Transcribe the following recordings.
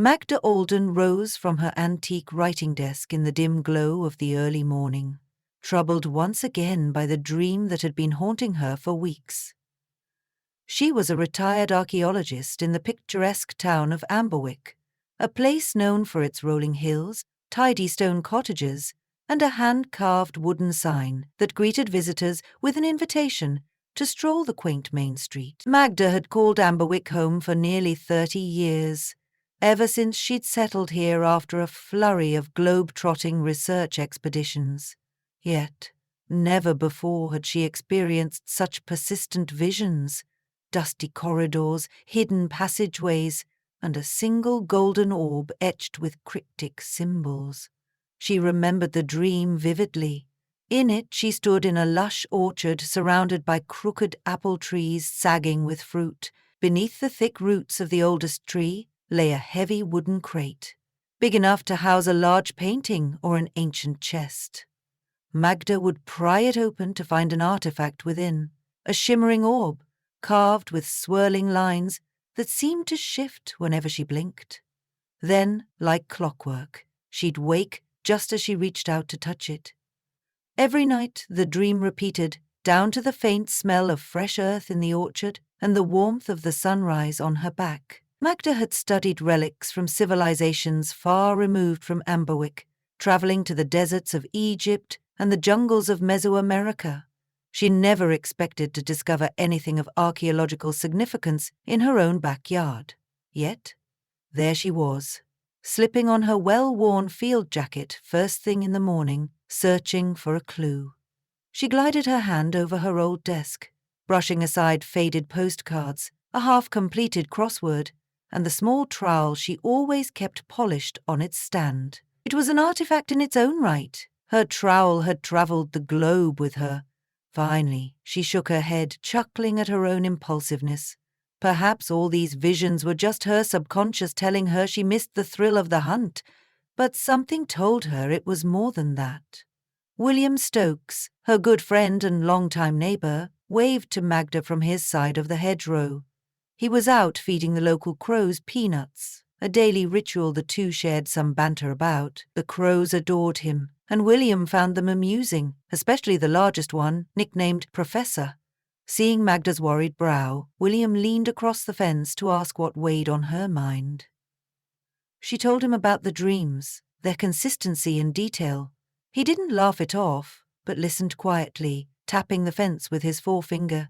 Magda Alden rose from her antique writing desk in the dim glow of the early morning, troubled once again by the dream that had been haunting her for weeks. She was a retired archaeologist in the picturesque town of Amberwick, a place known for its rolling hills, tidy stone cottages, and a hand-carved wooden sign that greeted visitors with an invitation to stroll the quaint main street. Magda had called Amberwick home for nearly 30 years, ever since she'd settled here after a flurry of globe-trotting research expeditions. Yet, never before had she experienced such persistent visions, dusty corridors, hidden passageways, and a single golden orb etched with cryptic symbols. She remembered the dream vividly. In it she stood in a lush orchard surrounded by crooked apple trees sagging with fruit. Beneath the thick roots of the oldest tree lay a heavy wooden crate, big enough to house a large painting or an ancient chest. Magda would pry it open to find an artifact within, a shimmering orb, carved with swirling lines that seemed to shift whenever she blinked. Then, like clockwork, she'd wake just as she reached out to touch it. Every night the dream repeated, down to the faint smell of fresh earth in the orchard and the warmth of the sunrise on her back. Magda had studied relics from civilizations far removed from Amberwick, traveling to the deserts of Egypt and the jungles of Mesoamerica. She never expected to discover anything of archaeological significance in her own backyard. Yet, there she was, slipping on her well-worn field jacket first thing in the morning, searching for a clue. She glided her hand over her old desk, brushing aside faded postcards, a half-completed crossword, and the small trowel she always kept polished on its stand. It was an artifact in its own right. Her trowel had travelled the globe with her. Finally, she shook her head, chuckling at her own impulsiveness. Perhaps all these visions were just her subconscious telling her she missed the thrill of the hunt, but something told her it was more than that. William Stokes, her good friend and longtime neighbour, waved to Magda from his side of the hedgerow. He was out feeding the local crows peanuts, a daily ritual the two shared some banter about. The crows adored him, and William found them amusing, especially the largest one, nicknamed Professor. Seeing Magda's worried brow, William leaned across the fence to ask what weighed on her mind. She told him about the dreams, their consistency and detail. He didn't laugh it off, but listened quietly, tapping the fence with his forefinger.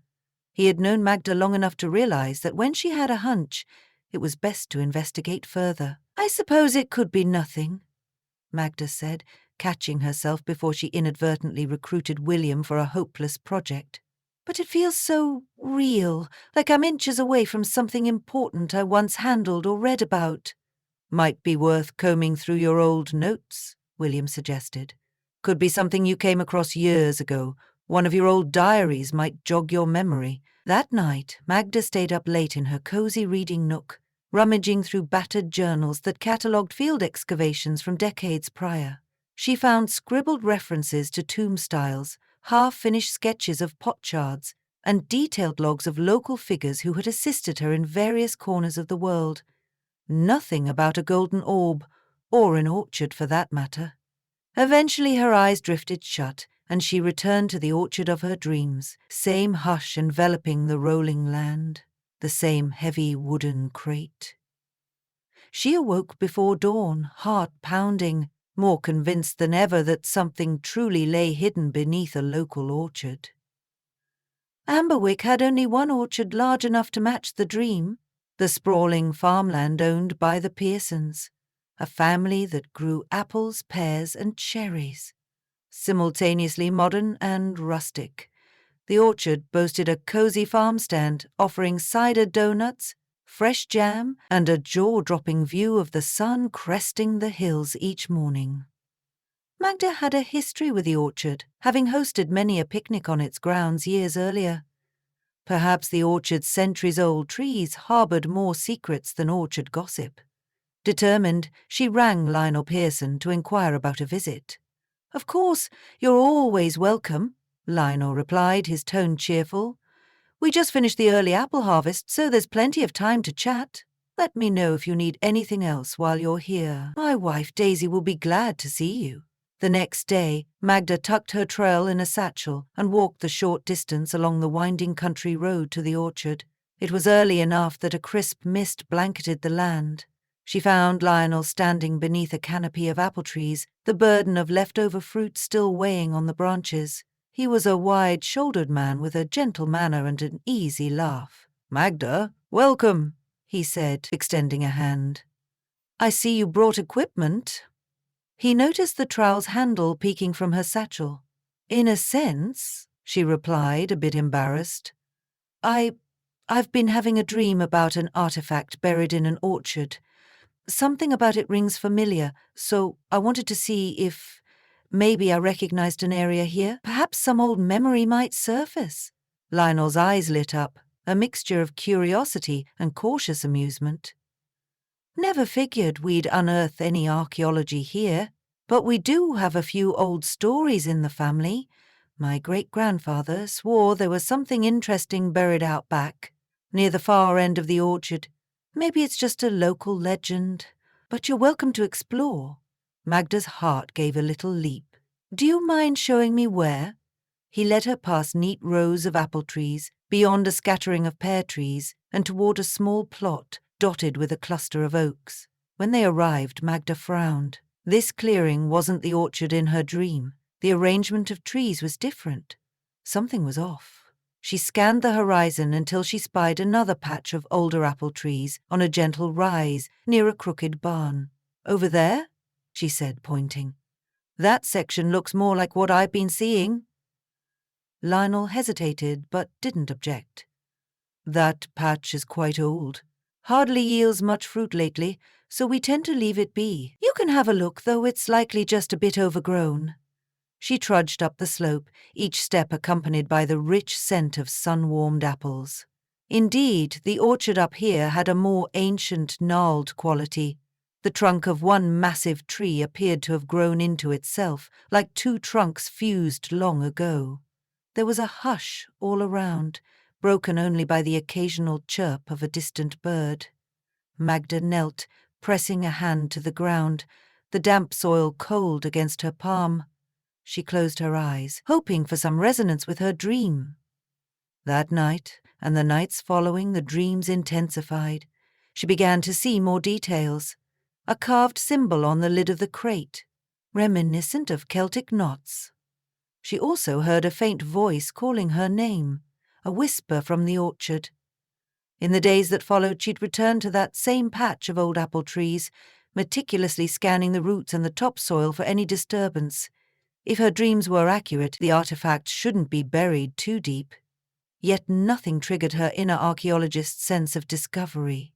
He had known Magda long enough to realize that when she had a hunch, it was best to investigate further. "I suppose it could be nothing," Magda said, catching herself before she inadvertently recruited William for a hopeless project. "But it feels so real, like I'm inches away from something important I once handled or read about." "Might be worth combing through your old notes," William suggested. "Could be something you came across years ago. One of your old diaries might jog your memory." That night, Magda stayed up late in her cozy reading nook, rummaging through battered journals that catalogued field excavations from decades prior. She found scribbled references to tomb styles, half-finished sketches of potsherds, and detailed logs of local figures who had assisted her in various corners of the world. Nothing about a golden orb, or an orchard for that matter. Eventually her eyes drifted shut, and she returned to the orchard of her dreams, same hush enveloping the rolling land, the same heavy wooden crate. She awoke before dawn, heart pounding, more convinced than ever that something truly lay hidden beneath a local orchard. Amberwick had only one orchard large enough to match the dream, the sprawling farmland owned by the Pearsons, a family that grew apples, pears, and cherries. Simultaneously modern and rustic, the orchard boasted a cozy farm stand offering cider donuts, fresh jam, and a jaw-dropping view of the sun cresting the hills each morning. Magda had a history with the orchard, having hosted many a picnic on its grounds years earlier. Perhaps the orchard's centuries-old trees harboured more secrets than orchard gossip. Determined, she rang Lionel Pearson to inquire about a visit. "Of course, you're always welcome," Lionel replied, his tone cheerful. "We just finished the early apple harvest, so there's plenty of time to chat." Let me know if you need anything else while you're here. My wife Daisy will be glad to see you." The next day, Magda tucked her trail in a satchel and walked the short distance along the winding country road to the orchard. It was early enough that a crisp mist blanketed the land. She found Lionel standing beneath a canopy of apple trees, the burden of leftover fruit still weighing on the branches. He was a wide-shouldered man with a gentle manner and an easy laugh. "Magda, welcome," he said, extending a hand. "I see you brought equipment." He noticed the trowel's handle peeking from her satchel. "In a sense," she replied, a bit embarrassed. I've been having a dream about an artifact buried in an orchard. Something about it rings familiar, so I wanted to see if maybe I recognized an area here. Perhaps some old memory might surface." Lionel's eyes lit up, a mixture of curiosity and cautious amusement. "Never figured we'd unearth any archaeology here, but we do have a few old stories in the family. My great-grandfather swore there was something interesting buried out back, near the far end of the orchard. Maybe it's just a local legend, but you're welcome to explore." Magda's heart gave a little leap. "Do you mind showing me where?" He led her past neat rows of apple trees, beyond a scattering of pear trees, and toward a small plot dotted with a cluster of oaks. When they arrived, Magda frowned. This clearing wasn't the orchard in her dream. The arrangement of trees was different. Something was off. She scanned the horizon until she spied another patch of older apple trees on a gentle rise near a crooked barn. "Over there?" she said, pointing. "That section looks more like what I've been seeing." Lionel hesitated but didn't object. "That patch is quite old. Hardly yields much fruit lately, so we tend to leave it be. You can have a look, though it's likely just a bit overgrown." She trudged up the slope, each step accompanied by the rich scent of sun-warmed apples. Indeed, the orchard up here had a more ancient, gnarled quality. The trunk of one massive tree appeared to have grown into itself, like two trunks fused long ago. There was a hush all around, broken only by the occasional chirp of a distant bird. Magda knelt, pressing a hand to the ground, the damp soil cold against her palm. She closed her eyes, hoping for some resonance with her dream. That night, and the nights following, the dreams intensified. She began to see more details. A carved symbol on the lid of the crate, reminiscent of Celtic knots. She also heard a faint voice calling her name, a whisper from the orchard. In the days that followed, she'd returned to that same patch of old apple trees, meticulously scanning the roots and the topsoil for any disturbance. If her dreams were accurate, the artifact shouldn't be buried too deep. Yet nothing triggered her inner archaeologist's sense of discovery.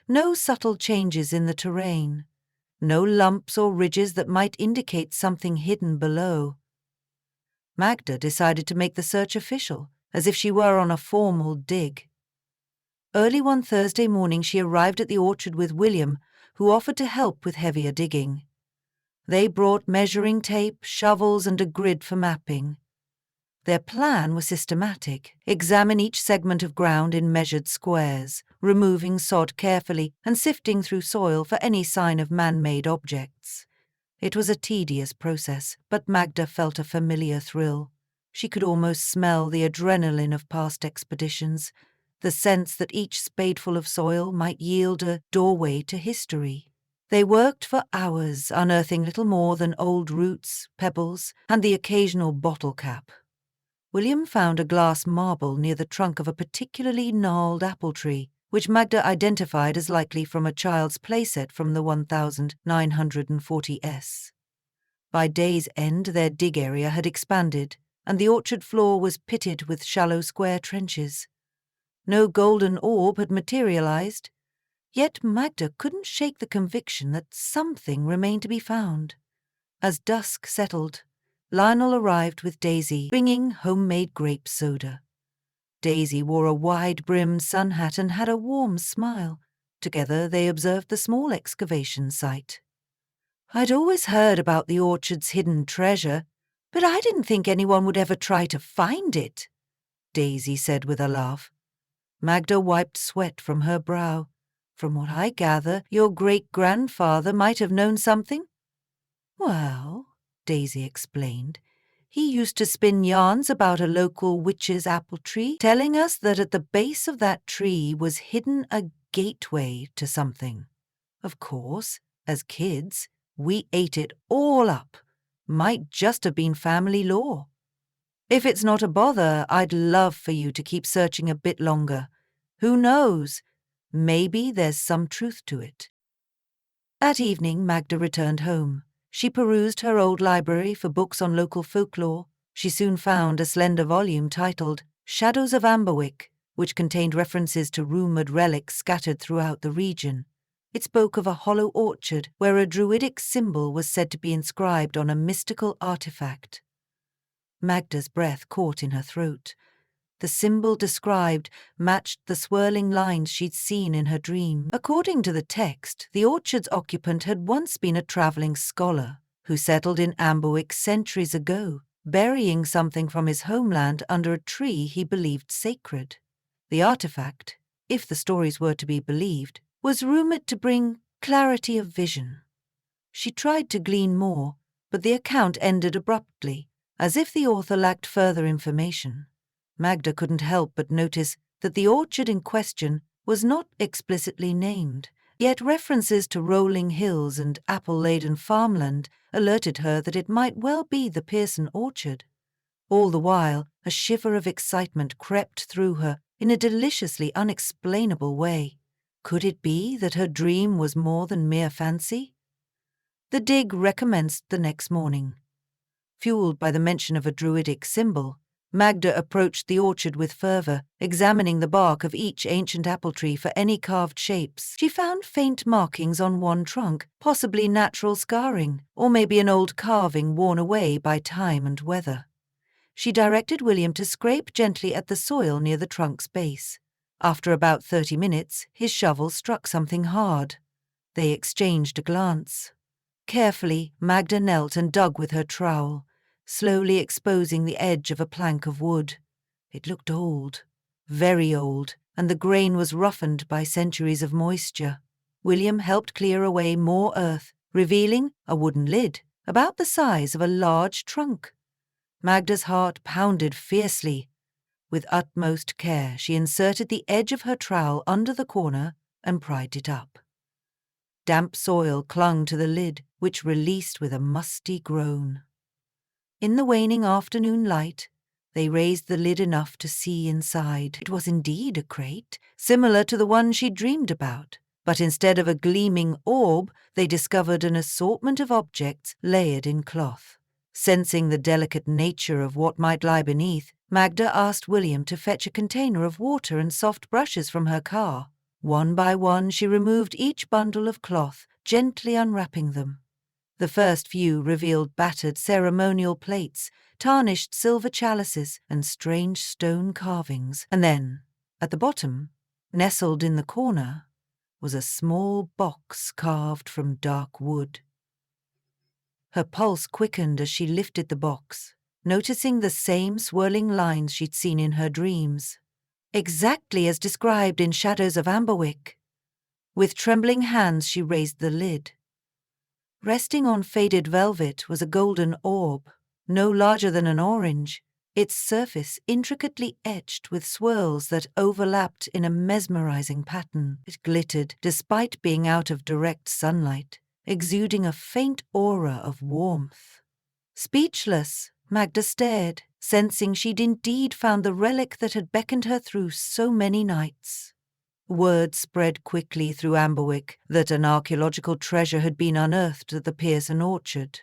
No subtle changes in the terrain. No lumps or ridges that might indicate something hidden below. Magda decided to make the search official, as if she were on a formal dig. Early one Thursday morning she arrived at the orchard with William, who offered to help with heavier digging. They brought measuring tape, shovels, and a grid for mapping. Their plan was systematic: examine each segment of ground in measured squares, removing sod carefully and sifting through soil for any sign of man-made objects. It was a tedious process, but Magda felt a familiar thrill. She could almost smell the adrenaline of past expeditions, the sense that each spadeful of soil might yield a doorway to history. They worked for hours, unearthing little more than old roots, pebbles, and the occasional bottle cap. William found a glass marble near the trunk of a particularly gnarled apple tree, which Magda identified as likely from a child's playset from the 1940s. By day's end, their dig area had expanded, and the orchard floor was pitted with shallow square trenches. No golden orb had materialized, yet Magda couldn't shake the conviction that something remained to be found. As dusk settled, Lionel arrived with Daisy, bringing homemade grape soda. Daisy wore a wide-brimmed sun hat and had a warm smile. Together they observed the small excavation site. "I'd always heard about the orchard's hidden treasure, but I didn't think anyone would ever try to find it," Daisy said with a laugh. Magda wiped sweat from her brow. From what I gather, your great-grandfather might have known something? Well, Daisy explained, he used to spin yarns about a local witch's apple tree, telling us that at the base of that tree was hidden a gateway to something. Of course, as kids, we ate it all up. Might just have been family lore. If it's not a bother, I'd love for you to keep searching a bit longer. Who knows? Maybe there's some truth to it. That evening, Magda returned home. She perused her old library for books on local folklore. She soon found a slender volume titled Shadows of Amberwick, which contained references to rumoured relics scattered throughout the region. It spoke of a hollow orchard where a druidic symbol was said to be inscribed on a mystical artifact. Magda's breath caught in her throat. The symbol described matched the swirling lines she'd seen in her dream. According to the text, the orchard's occupant had once been a travelling scholar who settled in Amberwick centuries ago, burying something from his homeland under a tree he believed sacred. The artifact, if the stories were to be believed, was rumoured to bring clarity of vision. She tried to glean more, but the account ended abruptly, as if the author lacked further information. Magda couldn't help but notice that the orchard in question was not explicitly named, yet references to rolling hills and apple-laden farmland alerted her that it might well be the Pearson orchard. All the while, a shiver of excitement crept through her in a deliciously unexplainable way. Could it be that her dream was more than mere fancy? The dig recommenced the next morning. Fueled by the mention of a druidic symbol, Magda approached the orchard with fervour, examining the bark of each ancient apple tree for any carved shapes. She found faint markings on one trunk, possibly natural scarring, or maybe an old carving worn away by time and weather. She directed William to scrape gently at the soil near the trunk's base. After about 30 minutes, his shovel struck something hard. They exchanged a glance. Carefully, Magda knelt and dug with her trowel, slowly exposing the edge of a plank of wood. It looked old, very old, and the grain was roughened by centuries of moisture. William helped clear away more earth, revealing a wooden lid about the size of a large trunk. Magda's heart pounded fiercely. With utmost care, she inserted the edge of her trowel under the corner and pried it up. Damp soil clung to the lid, which released with a musty groan. In the waning afternoon light, they raised the lid enough to see inside. It was indeed a crate, similar to the one she dreamed about, but instead of a gleaming orb, they discovered an assortment of objects layered in cloth. Sensing the delicate nature of what might lie beneath, Magda asked William to fetch a container of water and soft brushes from her car. One by one, she removed each bundle of cloth, gently unwrapping them. The first few revealed battered ceremonial plates, tarnished silver chalices, and strange stone carvings. And then, at the bottom, nestled in the corner, was a small box carved from dark wood. Her pulse quickened as she lifted the box, noticing the same swirling lines she'd seen in her dreams. Exactly as described in Shadows of Amberwick. With trembling hands she raised the lid. Resting on faded velvet was a golden orb, no larger than an orange, its surface intricately etched with swirls that overlapped in a mesmerizing pattern. It glittered despite being out of direct sunlight, exuding a faint aura of warmth. Speechless, Magda stared, sensing she'd indeed found the relic that had beckoned her through so many nights. Word spread quickly through Amberwick that an archaeological treasure had been unearthed at the Pearson orchard.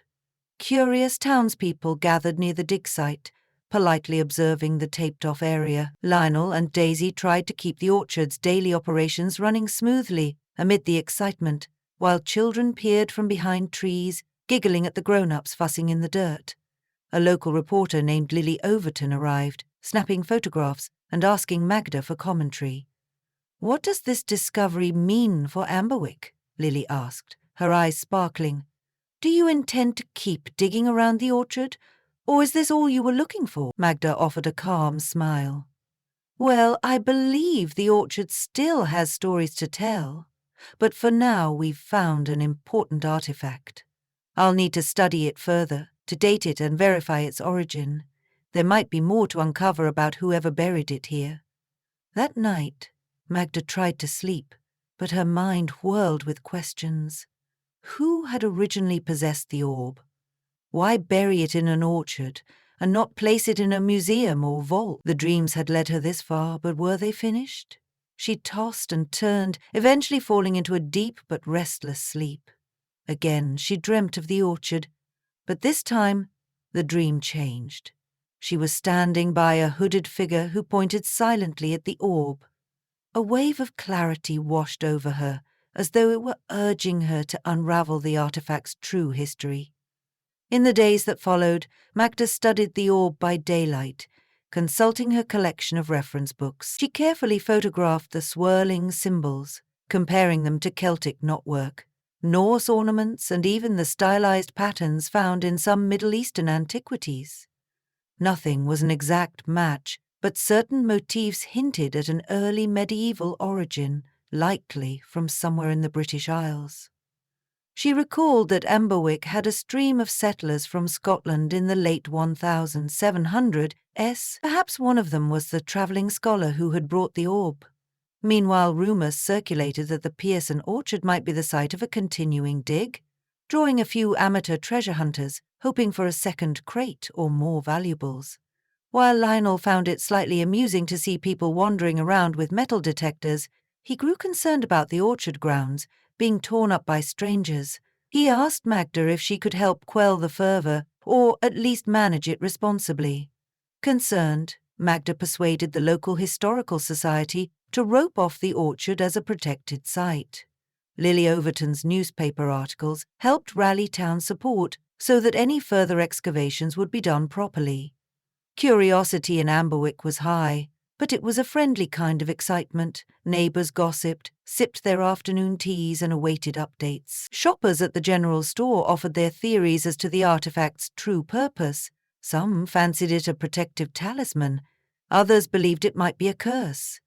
Curious townspeople gathered near the dig site, politely observing the taped-off area. Lionel and Daisy tried to keep the orchard's daily operations running smoothly amid the excitement, while children peered from behind trees, giggling at the grown-ups fussing in the dirt. A local reporter named Lily Overton arrived, snapping photographs and asking Magda for commentary. "What does this discovery mean for Amberwick?" Lily asked, her eyes sparkling. "Do you intend to keep digging around the orchard, or is this all you were looking for?" Magda offered a calm smile. "Well, I believe the orchard still has stories to tell. But for now, we've found an important artifact. I'll need to study it further, to date it and verify its origin. There might be more to uncover about whoever buried it here." That night, Magda tried to sleep, but her mind whirled with questions. Who had originally possessed the orb? Why bury it in an orchard and not place it in a museum or vault? The dreams had led her this far, but were they finished? She tossed and turned, eventually falling into a deep but restless sleep. Again, she dreamt of the orchard, but this time the dream changed. She was standing by a hooded figure who pointed silently at the orb. A wave of clarity washed over her, as though it were urging her to unravel the artifact's true history. In the days that followed, Magda studied the orb by daylight, consulting her collection of reference books. She carefully photographed the swirling symbols, comparing them to Celtic knotwork, Norse ornaments, and even the stylized patterns found in some Middle Eastern antiquities. Nothing was an exact match, but certain motifs hinted at an early medieval origin, likely from somewhere in the British Isles. She recalled that Amberwick had a stream of settlers from Scotland in the late 1700s. Perhaps one of them was the travelling scholar who had brought the orb. Meanwhile, rumours circulated that the Pearson orchard might be the site of a continuing dig, drawing a few amateur treasure hunters, hoping for a second crate or more valuables. While Lionel found it slightly amusing to see people wandering around with metal detectors, he grew concerned about the orchard grounds being torn up by strangers. He asked Magda if she could help quell the fervour, or at least manage it responsibly. Concerned, Magda persuaded the local historical society to rope off the orchard as a protected site. Lily Overton's newspaper articles helped rally town support so that any further excavations would be done properly. Curiosity in Amberwick was high, but it was a friendly kind of excitement. Neighbours gossiped, sipped their afternoon teas and awaited updates. Shoppers at the general store offered their theories as to the artifact's true purpose. Some fancied it a protective talisman, others believed it might be a curse.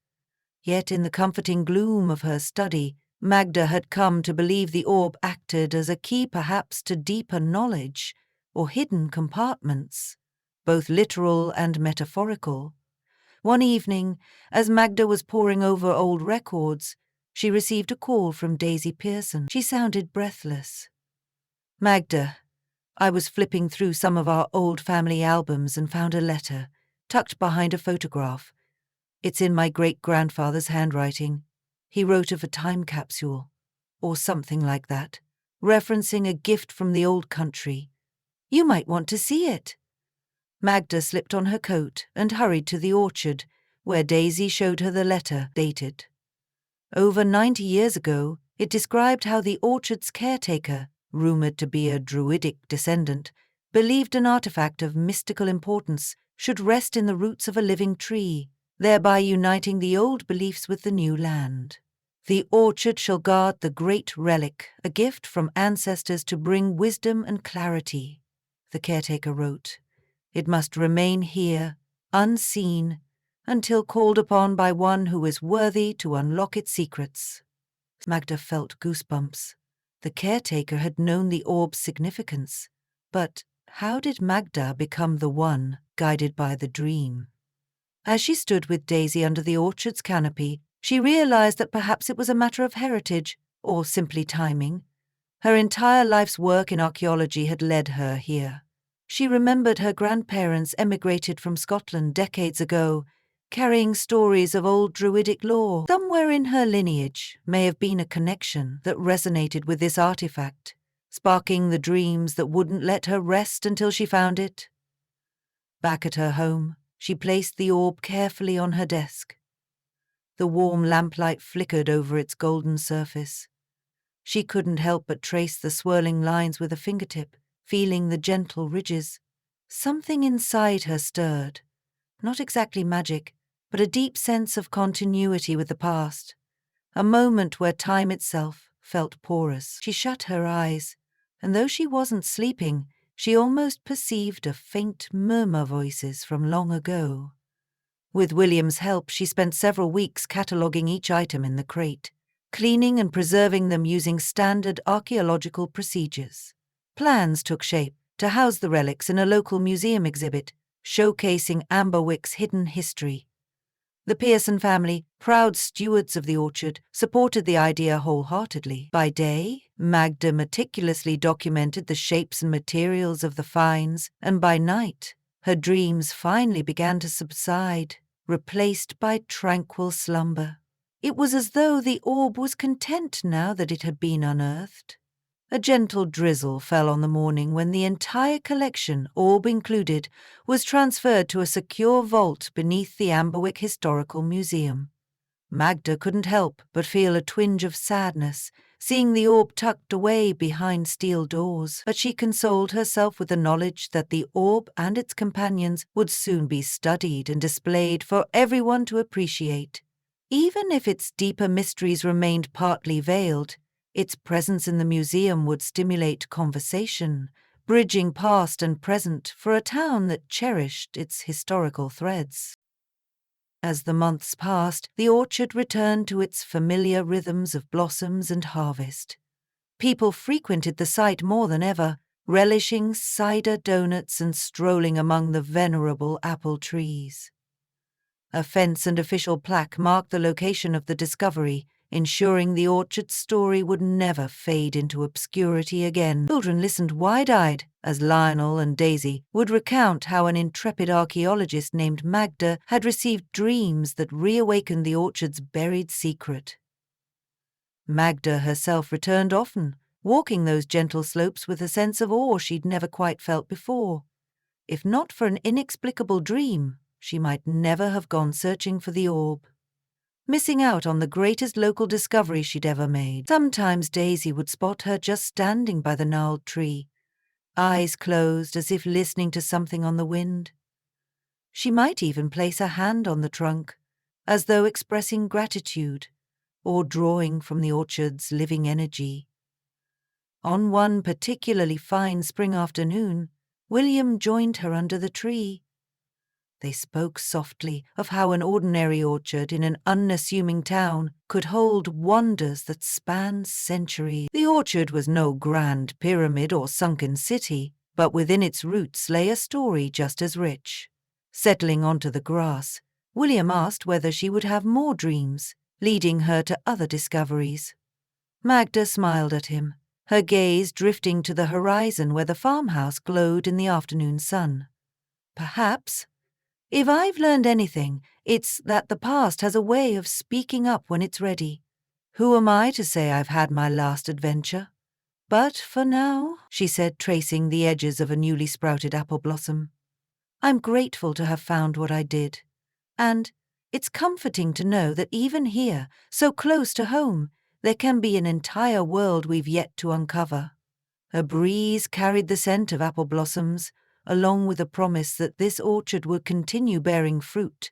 Yet in the comforting gloom of her study, Magda had come to believe the orb acted as a key perhaps to deeper knowledge or hidden compartments, both literal and metaphorical. One evening, as Magda was poring over old records, she received a call from Daisy Pearson. She sounded breathless. "Magda, I was flipping through some of our old family albums and found a letter, tucked behind a photograph. It's in my great-grandfather's handwriting. He wrote of a time capsule, or something like that, referencing a gift from the old country. You might want to see it." Magda slipped on her coat and hurried to the orchard, where Daisy showed her the letter, dated. Over 90 years ago, it described how the orchard's caretaker, rumoured to be a druidic descendant, believed an artifact of mystical importance should rest in the roots of a living tree, thereby uniting the old beliefs with the new land. "The orchard shall guard the great relic, a gift from ancestors to bring wisdom and clarity," the caretaker wrote. "It must remain here, unseen, until called upon by one who is worthy to unlock its secrets." Magda felt goosebumps. The caretaker had known the orb's significance, but how did Magda become the one guided by the dream? As she stood with Daisy under the orchard's canopy, she realized that perhaps it was a matter of heritage, or simply timing. Her entire life's work in archaeology had led her here. She remembered her grandparents emigrated from Scotland decades ago, carrying stories of old druidic lore. Somewhere in her lineage may have been a connection that resonated with this artifact, sparking the dreams that wouldn't let her rest until she found it. Back at her home, she placed the orb carefully on her desk. The warm lamplight flickered over its golden surface. She couldn't help but trace the swirling lines with a fingertip, feeling the gentle ridges. Something inside her stirred. Not exactly magic, but a deep sense of continuity with the past. A moment where time itself felt porous. She shut her eyes, and though she wasn't sleeping, she almost perceived a faint murmur voices from long ago. With William's help, she spent several weeks cataloguing each item in the crate. cleaning and preserving them using standard archaeological procedures. Plans took shape to house the relics in a local museum exhibit, showcasing Amberwick's hidden history. The Pearson family, proud stewards of the orchard, supported the idea wholeheartedly. By day, Magda meticulously documented the shapes and materials of the finds, and by night, her dreams finally began to subside, replaced by tranquil slumber. It was as though the orb was content now that it had been unearthed. A gentle drizzle fell on the morning when the entire collection, orb included, was transferred to a secure vault beneath the Amberwick Historical Museum. Magda couldn't help but feel a twinge of sadness, seeing the orb tucked away behind steel doors, but she consoled herself with the knowledge that the orb and its companions would soon be studied and displayed for everyone to appreciate. Even if its deeper mysteries remained partly veiled, its presence in the museum would stimulate conversation, bridging past and present for a town that cherished its historical threads. As the months passed, the orchard returned to its familiar rhythms of blossoms and harvest. People frequented the site more than ever, relishing cider donuts and strolling among the venerable apple trees. A fence and official plaque marked the location of the discovery, ensuring the orchard's story would never fade into obscurity again. Children listened wide-eyed as Lionel and Daisy would recount how an intrepid archaeologist named Magda had received dreams that reawakened the orchard's buried secret. Magda herself returned often, walking those gentle slopes with a sense of awe she'd never quite felt before. If not for an inexplicable dream, she might never have gone searching for the orb, missing out on the greatest local discovery she'd ever made. Sometimes Daisy would spot her just standing by the gnarled tree, eyes closed as if listening to something on the wind. She might even place a hand on the trunk, as though expressing gratitude or drawing from the orchard's living energy. On one particularly fine spring afternoon, William joined her under the tree. They spoke softly of how an ordinary orchard in an unassuming town could hold wonders that spanned centuries. The orchard was no grand pyramid or sunken city, but within its roots lay a story just as rich. Settling onto the grass, William asked whether she would have more dreams, leading her to other discoveries. Magda smiled at him, her gaze drifting to the horizon where the farmhouse glowed in the afternoon sun. Perhaps, if I've learned anything, it's that the past has a way of speaking up when it's ready. Who am I to say I've had my last adventure? But for now, she said, tracing the edges of a newly sprouted apple blossom, I'm grateful to have found what I did. And it's comforting to know that even here, so close to home, there can be an entire world we've yet to uncover. A breeze carried the scent of apple blossoms, along with a promise that this orchard would continue bearing fruit,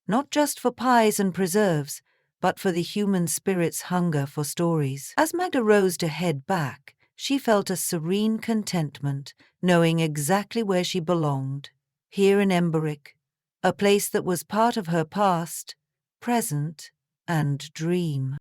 not just for pies and preserves, but for the human spirit's hunger for stories. As Magda rose to head back, she felt a serene contentment, knowing exactly where she belonged, here in Amberwick, a place that was part of her past, present, and dream.